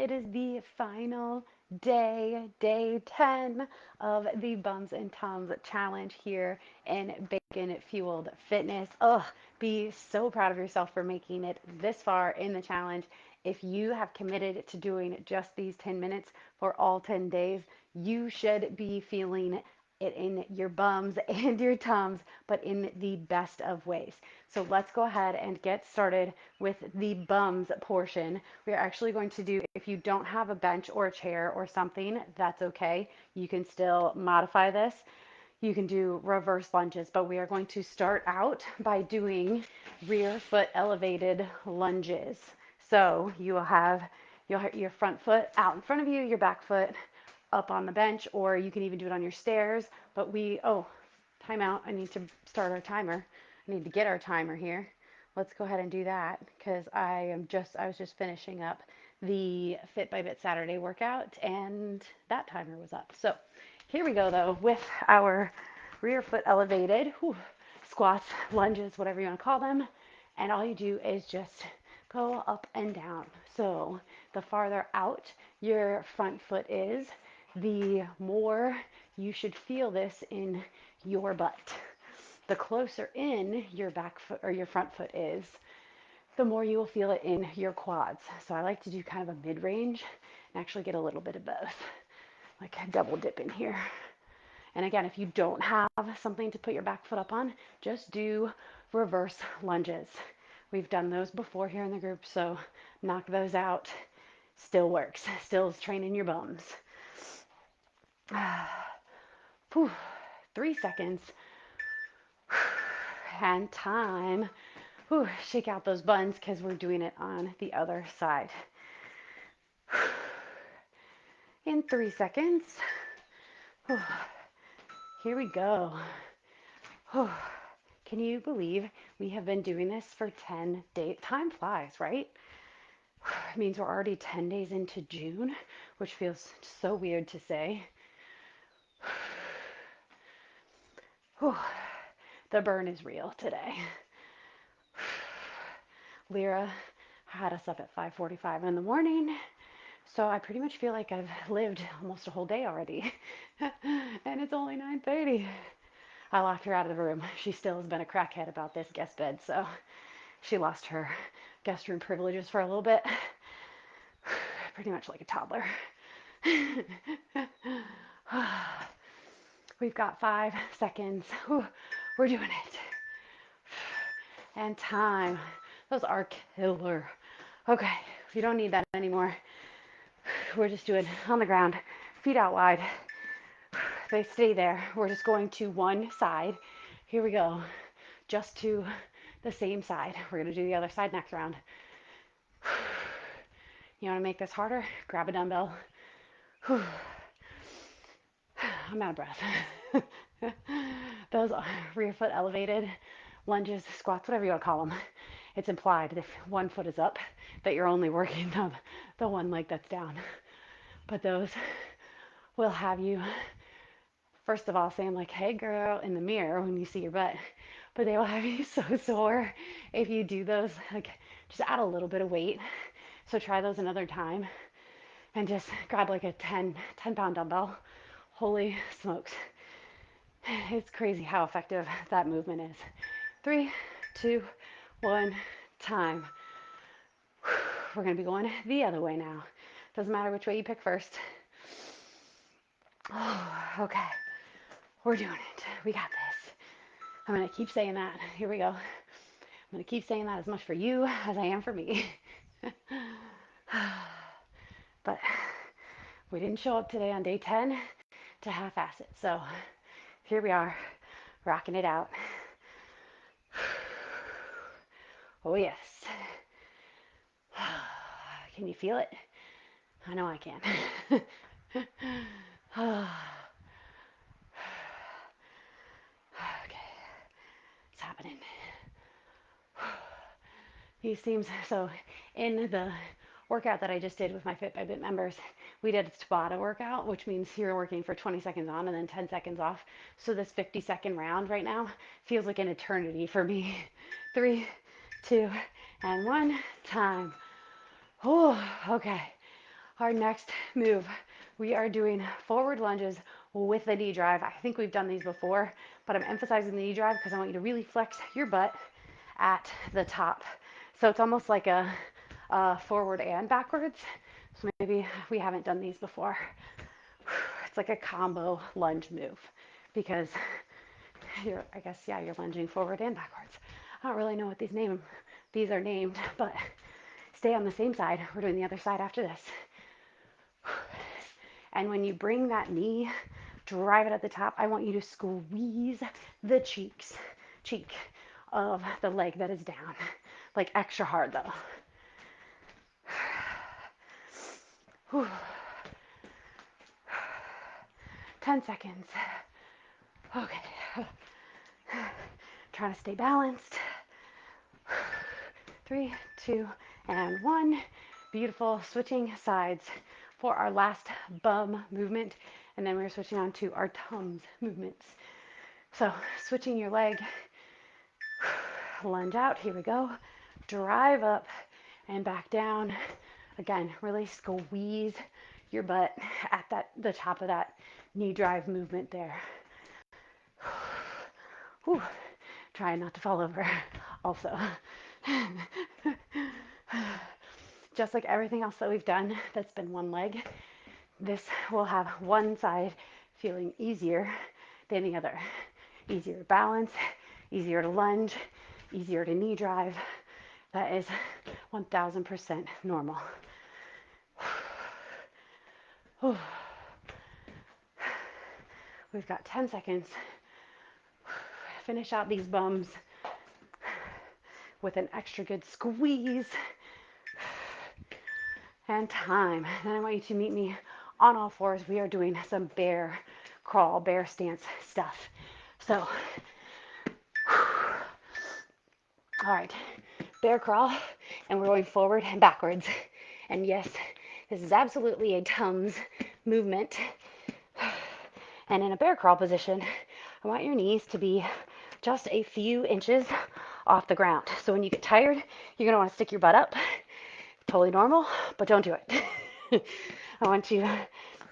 It is the final day 10 of the Bums and Tums challenge here in Bacon Fueled Fitness. Be so proud of yourself for making it this far in the challenge. If you have committed to doing just these 10 minutes for all 10 days, you should be feeling it in your bums and your tums, but in the best of ways. So let's go ahead and get started with the bums portion. We're actually going to do, if you don't have a bench or a chair or something, that's okay. You can still modify this. You can do reverse lunges, but we are going to start out by doing rear foot elevated lunges. So you'll have your front foot out in front of you, your back foot up on the bench, or you can even do it on your stairs. But time out. I need to start our timer. I need to get our timer here. Let's go ahead and do that because I was just finishing up the Fit by Bit Saturday workout and that timer was up. So here we go though with our rear foot elevated squats, lunges, whatever you want to call them. And all you do is just go up and down. So the farther out your front foot is, the more you should feel this in your butt. The closer in your back foot or your front foot is, the more you will feel it in your quads. So I like to do kind of a mid-range and actually get a little bit of both, like a double dip in here. And again, if you don't have something to put your back foot up on, just do reverse lunges. We've done those before here in the group, so knock those out. Still works. Still is training your bums. 3 seconds. And time. Shake out those buns because we're doing it on the other side. In 3 seconds. Here we go. Can you believe we have been doing this for 10 days? Time flies, right? It means we're already 10 days into June, which feels so weird to say. The burn is real today. Lyra had us up at 5:45 in the morning, so I pretty much feel like I've lived almost a whole day already. And it's only 9:30. I locked her out of the room. She still has been a crackhead about this guest bed, so she lost her guest room privileges for a little bit. Pretty much like a toddler. We've got 5 seconds. We're doing it. And time. Those are killer. Okay, you don't need that anymore. We're just doing on the ground, feet out wide. They stay there. We're just going to one side. Here we go. Just to the same side. We're going to do the other side next round. You want to make this harder? Grab a dumbbell. I'm out of breath. Those rear foot elevated lunges, squats, whatever you want to call them. It's implied that if one foot is up, that you're only working the one leg that's down. But those will have you, first of all, saying like, hey girl, in the mirror when you see your butt. But they will have you so sore if you do those. Like, just add a little bit of weight. So try those another time. And just grab like a 10-pound dumbbell. Holy smokes. It's crazy how effective that movement is. 3, 2, 1, time. We're going to be going the other way now. Doesn't matter which way you pick first. Okay. We're doing it. We got this. I'm going to keep saying that. Here we go. I'm going to keep saying that as much for you as I am for me. But we didn't show up today on day 10 to half-ass it. So here we are, rocking it out. Oh, yes. Can you feel it? I know I can. Okay. It's happening. He seems so in the workout that I just did with my Fit by Bit members, we did a Tabata workout, which means you're working for 20 seconds on and then 10 seconds off. So this 50-second round right now feels like an eternity for me. 3, 2, and 1, time. Oh, okay. Our next move, we are doing forward lunges with the knee drive. I think we've done these before, but I'm emphasizing the knee drive because I want you to really flex your butt at the top. So it's almost like a forward and backwards. So maybe we haven't done these before. It's like a combo lunge move because I guess, yeah, you're lunging forward and backwards. I don't really know what these are named, but stay on the same side. We're doing the other side after this. And when you bring that knee, drive it at the top, I want you to squeeze the cheek of the leg that is down. Like extra hard though. Whew. 10 seconds. Okay. Trying to stay balanced. 3, 2, and 1. Beautiful. Switching sides for our last bum movement. And then we're switching on to our Tums movements. So switching your leg. Lunge out. Here we go. Drive up and back down. Again, really squeeze your butt at the top of that knee drive movement there. Whew. Trying not to fall over also. Just like everything else that we've done that's been one leg, this will have one side feeling easier than the other. Easier to balance, easier to lunge, easier to knee drive. That is 1000% normal. We've got 10 seconds. Finish out these bums with an extra good squeeze. And time. Then I want you to meet me on all fours. We are doing some bear crawl, bear stance stuff. So, all right, bear crawl, and we're going forward and backwards. And yes, this is absolutely a Tums movement. And in a bear crawl position, I want your knees to be just a few inches off the ground. So when you get tired, you're gonna want to stick your butt up. Totally normal, but don't do it. I want you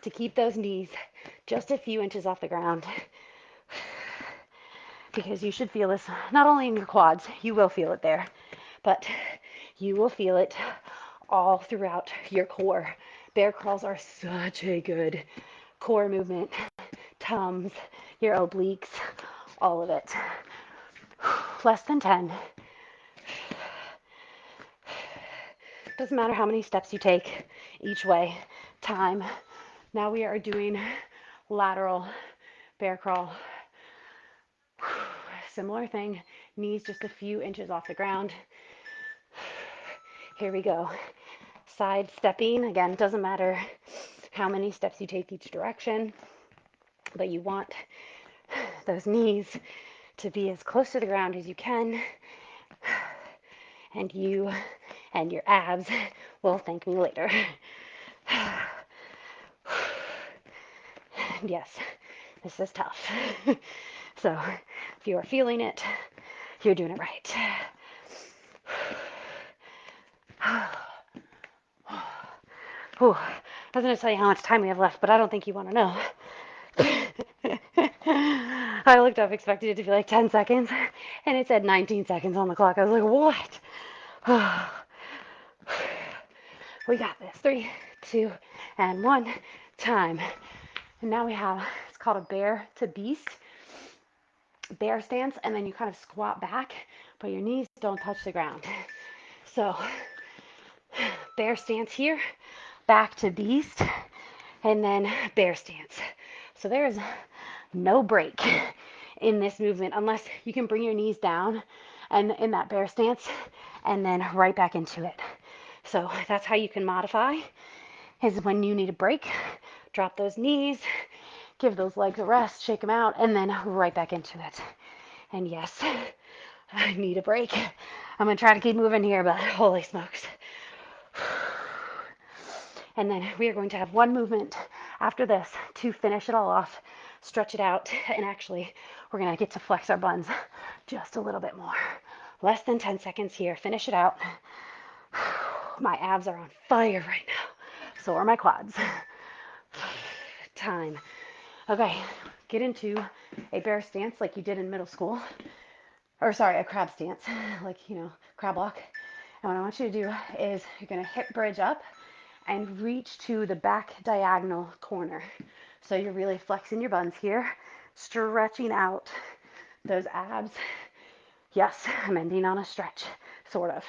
to keep those knees just a few inches off the ground because you should feel this not only in your quads, you will feel it there, but you will feel it all throughout your core. Bear crawls are such a good core movement. Tums, your obliques, all of it. Less than 10. Doesn't matter how many steps you take each way. Time. Now we are doing lateral bear crawl. Similar thing. Knees just a few inches off the ground. Here we go. Side stepping. Again, doesn't matter how many steps you take each direction, but you want those knees to be as close to the ground as you can. And you and your abs will thank me later. Yes, this is tough. So if you are feeling it, you're doing it right. Whew. I was going to tell you how much time we have left, but I don't think you want to know. I looked up, expected it to be like 10 seconds, and it said 19 seconds on the clock. I was like, what? We got this. 3, 2, and 1. Time. And now we have, it's called a bear to beast. Bear stance, and then you kind of squat back, but your knees don't touch the ground. So, bear stance here, back to beast, and then bear stance. So there's no break in this movement unless you can bring your knees down and in that bear stance and then right back into it. So that's how you can modify, is when you need a break, drop those knees, give those legs a rest, shake them out, and then right back into it. And yes, I need a break. I'm going to try to keep moving here, but holy smokes. And then we are going to have one movement after this to finish it all off, stretch it out, and actually we're going to get to flex our buns just a little bit more. Less than 10 seconds here. Finish it out. My abs are on fire right now. So are my quads. Time. Okay, get into a bear stance like you did in middle school. Or sorry, a crab stance, like, crab walk. And what I want you to do is you're gonna hip bridge up and reach to the back diagonal corner. So you're really flexing your buns here, stretching out those abs. Yes, I'm ending on a stretch, sort of,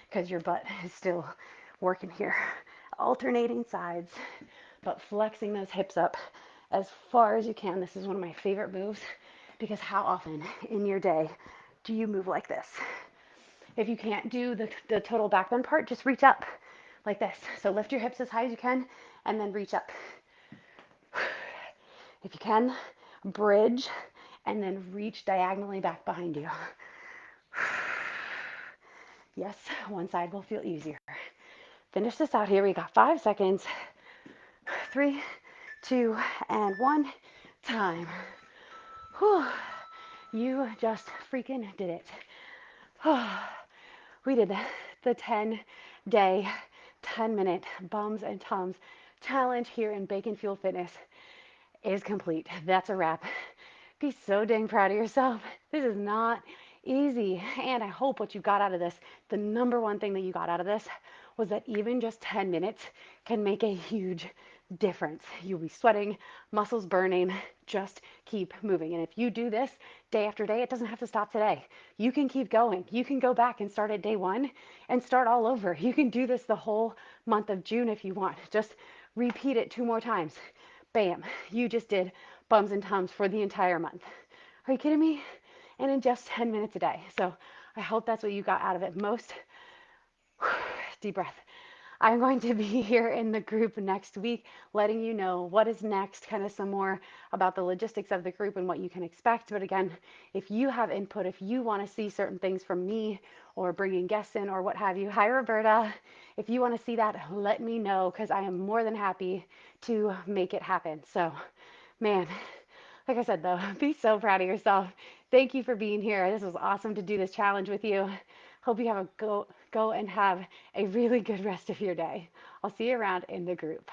because your butt is still working here. Alternating sides, but flexing those hips up as far as you can. This is one of my favorite moves because how often in your day do you move like this? If you can't do the total back bend part, just reach up like this. So lift your hips as high as you can and then reach up. If you can, bridge and then reach diagonally back behind you. Yes, one side will feel easier. Finish this out here. We got 5 seconds. 3, 2, and 1. Time. Whew. You just freaking did it. We did the 10-day, 10-minute bums and tums challenge here in Bacon Fuel Fitness is complete. That's a wrap. Be so dang proud of yourself. This is not easy. And I hope what you got out of this, the number one thing that you got out of this, was that even just 10 minutes can make a huge difference. You'll be sweating, muscles burning, just keep moving. And if you do this day after day, it doesn't have to stop today. You can keep going. You can go back and start at day one and start all over. You can do this the whole month of June if you want. Just repeat it 2 more times. Bam, you just did bums and tums for the entire month. Are you kidding me? And in just 10 minutes a day. So I hope that's what you got out of it most. Deep breath. I'm going to be here in the group next week, letting you know what is next, kind of some more about the logistics of the group and what you can expect. But again, if you have input, if you want to see certain things from me or bringing guests in or what have you, hi, Roberta. If you want to see that, let me know because I am more than happy to make it happen. So, man, like I said, though, be so proud of yourself. Thank you for being here. This was awesome to do this challenge with you. Hope you have a go and have a really good rest of your day. I'll see you around in the group.